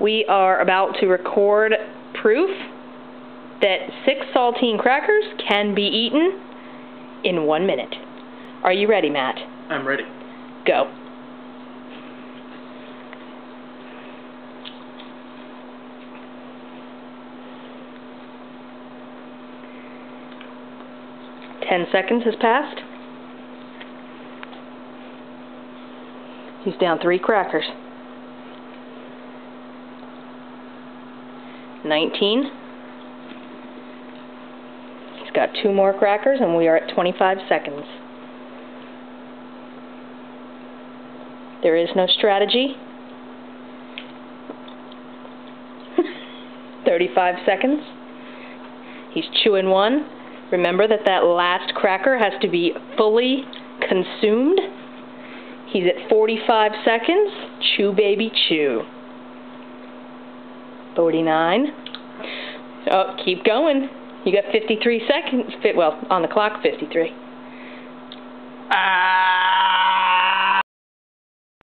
We are about to record proof that 6 saltine crackers can be eaten in 1 minute. Are you ready, Matt? I'm ready. Go. Ten seconds has passed. He's down 3 crackers. 19. He's got 2 more crackers, and we are at 25 seconds. There is no strategy. 35 seconds. He's chewing 1. Remember that last cracker has to be fully consumed. He's at 45 seconds. Chew, baby, chew. 49. Oh, keep going. You got 53 seconds. Well, on the clock, 53.